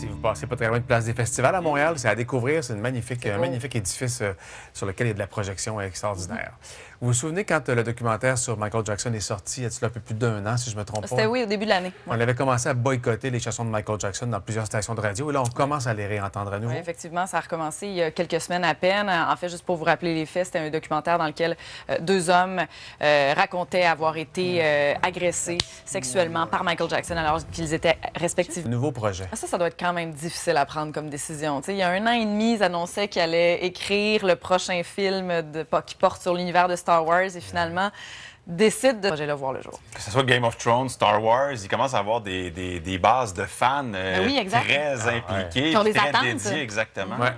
Si vous passez pas très loin de Place des Festivals à Montréal, c'est à découvrir. C'est un magnifique édifice sur lequel il y a de la projection extraordinaire. Vous vous souvenez quand le documentaire sur Michael Jackson est sorti, il y a un peu plus d'1 an, si je me trompe pas? C'était oui, au début de l'année. On avait commencé à boycotter les chansons de Michael Jackson dans plusieurs stations de radio. Et là, on commence à les réentendre à nouveau. Oui, effectivement, ça a recommencé il y a quelques semaines à peine. En fait, juste pour vous rappeler les faits, c'était un documentaire dans lequel deux hommes racontaient avoir été agressés sexuellement par Michael Jackson alors qu'ils étaient respectivement... Nouveau projet. Ça doit être quand même difficile à prendre comme décision. T'sais, il y a 1 an et demi, ils annonçaient qu'ils allaient écrire le prochain film qui porte sur l'univers de Star Wars et finalement décident de projet-là voir le jour. Que ce soit Game of Thrones, Star Wars, il commence à avoir des bases de fans oui, très impliqués, ouais. très dédiés, exactement. Ouais.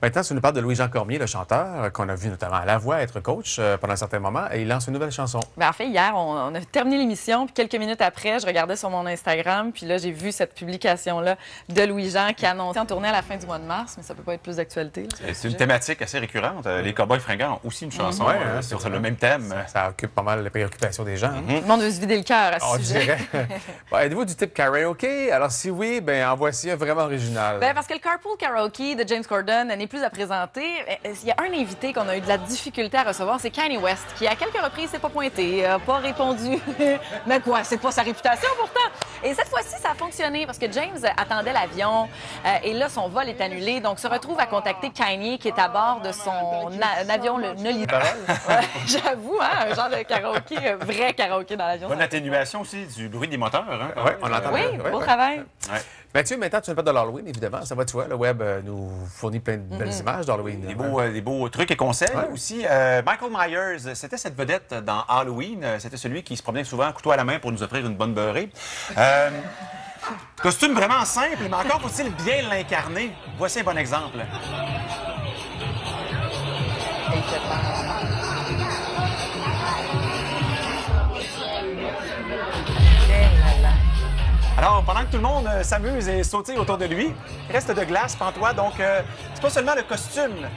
Maintenant, tu nous parles de Louis-Jean Cormier, le chanteur, qu'on a vu notamment à La Voix être coach pendant un certain moment, et il lance une nouvelle chanson. Bien, en fait, hier, on a terminé l'émission, puis quelques minutes après, je regardais sur mon Instagram, puis là, j'ai vu cette publication-là de Louis-Jean qui annonçait en tournée à la fin du mois de mars, mais ça peut pas être plus d'actualité. C'est une thématique assez récurrente. Les Cowboys fringants ont aussi une chanson sur le même thème. Ça occupe pas mal les préoccupations des gens. Tout le monde veut se vider le cœur à ce sujet. Bon, êtes-vous du type karaoke? Alors, si oui, ben en voici un vraiment original. Bien, parce que le Carpool Karaoke de James Corden n'est plus à présenter. Il y a un invité qu'on a eu de la difficulté à recevoir, c'est Kanye West, qui à quelques reprises s'est pas pointé, n'a pas répondu. Mais quoi, c'est pas sa réputation pourtant. Et cette fois-ci, ça a fonctionné parce que James attendait l'avion et là, son vol est annulé. Donc, se retrouve à contacter Kanye qui est à bord de son avion, le Nolly. J'avoue, hein, un genre de karaoké, vrai karaoké dans l'avion. Bonne atténuation aussi du bruit des moteurs. Hein? Oui, on l'entend. Oui, beau travail. Ouais. Mathieu, maintenant, tu nous parles de l'Halloween, évidemment. Ça va, tu vois, le web nous fournit plein de belles images d'Halloween. Des beaux trucs et conseils aussi. Michael Myers, c'était cette vedette dans Halloween. C'était celui qui se promenait souvent couteau à la main pour nous offrir une bonne beurrée. Costume vraiment simple, mais encore faut-il bien l'incarner. Voici un bon exemple. Alors, pendant que tout le monde s'amuse et sautille autour de lui, reste de glace, Pantois. Donc, c'est pas seulement le costume,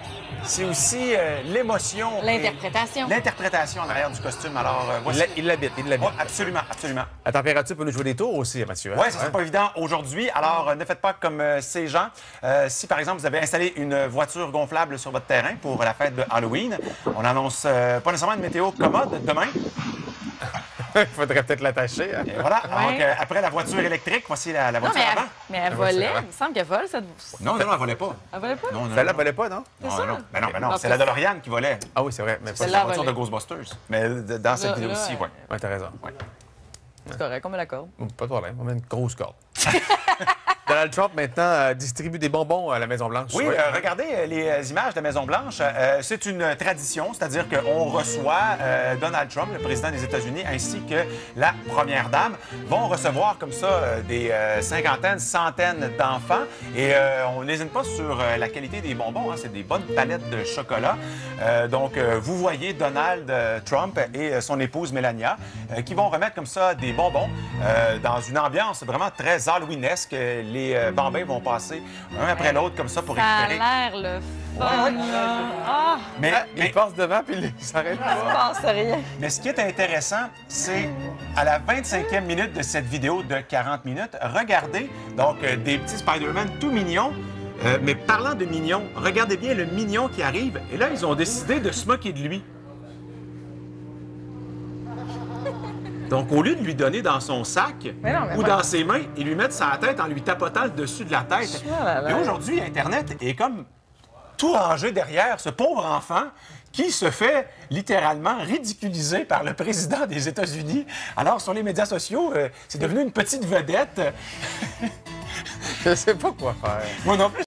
c'est aussi l'émotion. L'interprétation. L'interprétation en arrière du costume. Alors, voici. Il l'habite. Oh, absolument, absolument. La température peut nous jouer des tours aussi, Mathieu. Oui, ça ne sera pas évident aujourd'hui. Alors, ne faites pas comme ces gens. Si, par exemple, vous avez installé une voiture gonflable sur votre terrain pour la fête de Halloween, on annonce pas nécessairement une météo commode demain. Il faudrait peut-être l'attacher. Hein? Et voilà. Donc, après la voiture électrique, voici la voiture avant. Mais elle volait. Il me semble qu'elle vole, cette... Non, elle ne volait pas. Elle volait pas? Non, Celle-là ne volait pas, non? Non, non. C'est la DeLorean qui volait. Ah oui, c'est vrai. Mais C'est la voiture de Ghostbusters. Mais dans cette vidéo-ci, oui. Oui, t'as raison. C'est correct, on me l'accorde. Pas de problème. On met une grosse corde. Donald Trump, maintenant, distribue des bonbons à la Maison-Blanche. Oui, regardez les images de la Maison-Blanche. C'est une tradition, c'est-à-dire qu'on reçoit Donald Trump, le président des États-Unis, ainsi que la première dame, vont recevoir comme ça des cinquantaines, centaines d'enfants. Et on n'hésite pas sur la qualité des bonbons. Hein. C'est des bonnes palettes de chocolat. Donc, vous voyez Donald Trump et son épouse Melania qui vont remettre comme ça des bonbons dans une ambiance vraiment très halloweenesque. Les bambins vont passer un après l'autre comme ça pour récupérer. Ça a l'air le fun, là. Ah! Mais il passe devant puis il s'arrête Je pense rien. Mais ce qui est intéressant, c'est à la 25e minute de cette vidéo de 40 minutes, regardez donc des petits Spider-Man tout mignons. Mais parlant de mignons, regardez bien le mignon qui arrive. Et là, ils ont décidé de se moquer de lui. Donc, au lieu de lui donner dans son sac ou dans ses mains, ils lui mettent sa tête en lui tapotant le dessus de la tête. Et aujourd'hui, Internet est comme tout rangé derrière ce pauvre enfant qui se fait littéralement ridiculiser par le président des États-Unis. Alors, sur les médias sociaux, c'est devenu une petite vedette. Je sais pas quoi faire. Moi non plus.